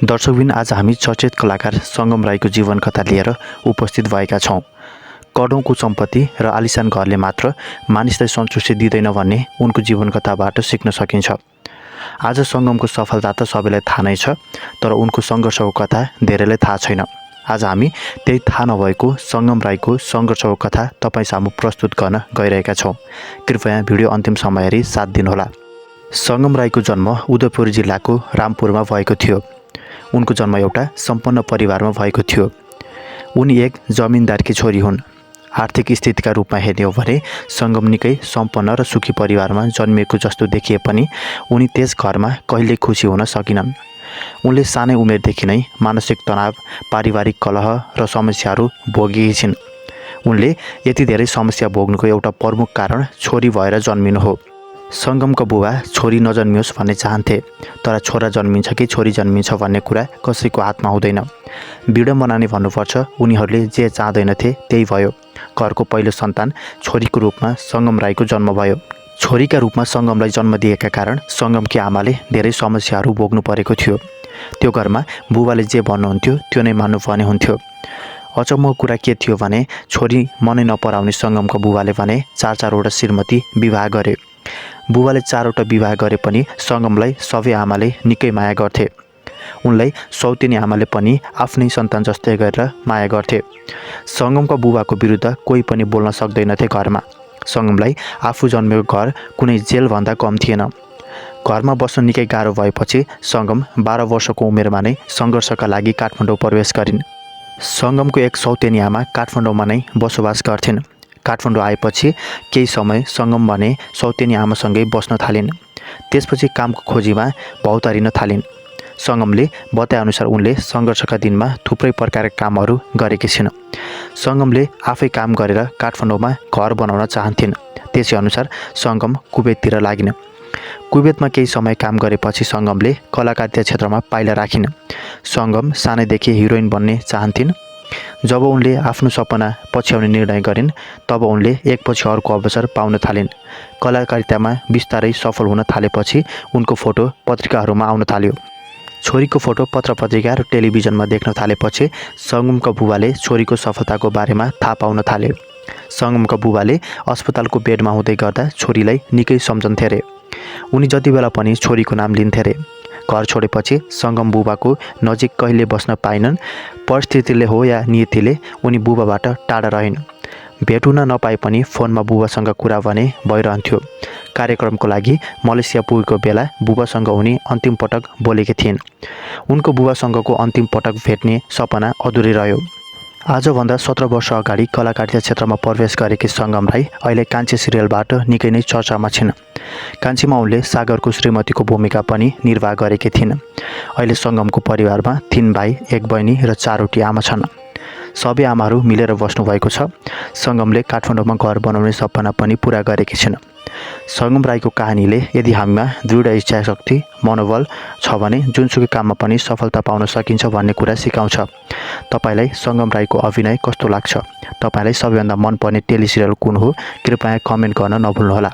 दर्शकबिन आज हामी चर्चित कलाकार सङ्गम राईको जीवन कथा लिएर उपस्थित भएका छौँ। करोडौँको सम्पत्ति र आलिशान घरले मात्र मानिसलाई सन्तुष्टि दिँदैन भन्ने उनको जीवन कथाबाट सिक्न सकिन्छ। आज सङ्गमको सफलता त सबैलाई थाहा नै छ, तर उनको सङ्घर्षको कथा धेरैलाई थाहा छैन। आज हामी त्यही थाहा नभएको सङ्गम राईको सङ्घर्षको कथा तपाईँ सामु प्रस्तुत गर्न गइरहेका छौँ। कृपया भिडियो अन्तिमसम्म हेरी साथ दिनुहोला। सङ्गम राईको जन्म उदयपुर जिल्लाको रामपुरमा भएको थियो। उनको जन्म एउटा सम्पन्न परिवारमा भएको थियो। उनी एक जमिनदारकी छोरी हुन्। आर्थिक स्थितिका रूपमा हेर्ने हो भने सङ्गम निकै सम्पन्न र सुखी परिवारमा जन्मिएको जस्तो देखिए पनि उनी त्यस घरमा कहिल्यै खुसी हुन सकिनन्। उनले सानै उमेरदेखि नै मानसिक तनाव, पारिवारिक कलह र समस्याहरू भोगेकी छिन्। उनले यति धेरै समस्या भोग्नुको एउटा प्रमुख कारण छोरी भएर जन्मिनु हो। सङ्गमको बुबा छोरी नजन्मियोस् भन्ने चाहन्थे, तर छोरा जन्मिन्छ कि छोरी जन्मिन्छ भन्ने कुरा कसैको हातमा हुँदैन। विडम्बना नै भन्नुपर्छ, उनीहरूले जे चाहँदैनथे त्यही भयो। घरको पहिलो सन्तान छोरीको रूपमा सङ्गम राईको जन्म भयो। छोरीका रूपमा सङ्गमलाई जन्म दिएका कारण सङ्गमकी आमाले धेरै समस्याहरू भोग्नु परेको थियो। त्यो घरमा बुबाले जे भन्नुहुन्थ्यो त्यो नै मान्नुपर्ने हुन्थ्यो। अचम्मको कुरा के थियो भने छोरी मनै नपराउने सङ्गमको बुबाले भने 4-4वटा श्रीमती विवाह गरे। बुबाले 4वटा विवाह गरे पनि सङ्गमलाई सबै आमाले निकै माया गर्थे। उनलाई सौतेनी आमाले पनि आफ्नै सन्तान जस्तै गरेर माया गर्थे। सङ्गमको बुबाको विरुद्ध कोही पनि बोल्न सक्दैनथे घरमा। सङ्गमलाई आफू जन्मेको घर कुनै जेलभन्दा कम थिएन। घरमा बस्न निकै गाह्रो भएपछि सङ्गम 12 वर्षको उमेरमा नै सङ्घर्षका लागि काठमाडौँ प्रवेश गरिन्। सङ्गमको एक सौतेनी आमा काठमाडौँमा नै बसोबास गर्थिन्। काठमाडौँ आएपछि केही समय सङ्गम भने सौतेनी आमासँगै बस्न थालिन्। त्यसपछि कामको खोजीमा भौतारिन थालिन्। सङ्गमले बताएअनुसार उनले सङ्घर्षका दिनमा थुप्रै प्रकारका कामहरू गरेकी छिन्। सङ्गमले आफै काम गरेर काठमाडौँमा घर बनाउन चाहन्थिन्। त्यसै अनुसार सङ्गम कुवेततिर लागिन्। कुवेतमा केही समय काम गरेपछि सङ्गमले कलाकारिता क्षेत्रमा पाइला राखिन्। सङ्गम सानैदेखि हिरोइन बन्ने चाहन्थिन्। जब उनले आफ्नो सपना पछ्याउने निर्णय गरिन् तब उनले एकपछि अर्को अवसर पाउन थालिन्। कलाकारितामा बिस्तारै सफल हुन थालेपछि उनको फोटो पत्रिकाहरूमा आउन थाल्यो। छोरीको फोटो पत्रपत्रिका र टेलिभिजनमा देख्न थालेपछि सङ्गमका बुबाले छोरीको सफलताको बारेमा थाहा पाउन थाले। सङ्गमका बुबाले अस्पतालको बेडमा हुँदै गर्दा छोरीलाई निकै सम्झन्थे अरे। उनी जति बेला पनि छोरीको नाम लिन्थे अरे। घर छोडेपछि सङ्गम बुबाको नजिक कहिले बस्न पाइनन्। परिस्थितिले हो या नियतिले उनी बुबाबाट टाढा रहिन्। भेट हुन नपाए पनि फोनमा बुबासँग कुरा भने भइरहन्थ्यो। कार्यक्रमको लागि मलेसिया पुगेको बेला बुबासँग उनी अन्तिम पटक बोलेकी थिइन्। उनको बुबासँगको अन्तिम पटक भेट्ने सपना अधुरै रह्यो। आजभन्दा 17 वर्ष अगाडि कलाकारिता क्षेत्रमा प्रवेश गरेकी सङ्गम राई अहिले कान्छी सिरियलबाट निकै नै चर्चामा छिन्। कान्छीमा उनले सागरको श्रीमतीको भूमिका पनि निर्वाह गरेकी थिइन्। अहिले सङ्गमको परिवारमा 3 भाइ, 1 बहिनी र 4वटी आमा छन्। सबै आमाहरू मिलेर बस्नुभएको छ। सङ्गमले काठमाडौँमा घर बनाउने सपना पनि पुरा गरेकी छिन्। सङ्गम राईको कहानीले यदि हामीमा दृढ इच्छाशक्ति, मनोबल छ भने जुनसुकै काममा पनि सफलता पाउन सकिन्छ भन्ने कुरा सिकाउँछ। तपाईँलाई सङ्गम राईको अभिनय कस्तो लाग्छ? तपाईँलाई सबैभन्दा मनपर्ने टेलिसिरियल कुन हो? कृपया कमेन्ट गर्न नभुल्नुहोला।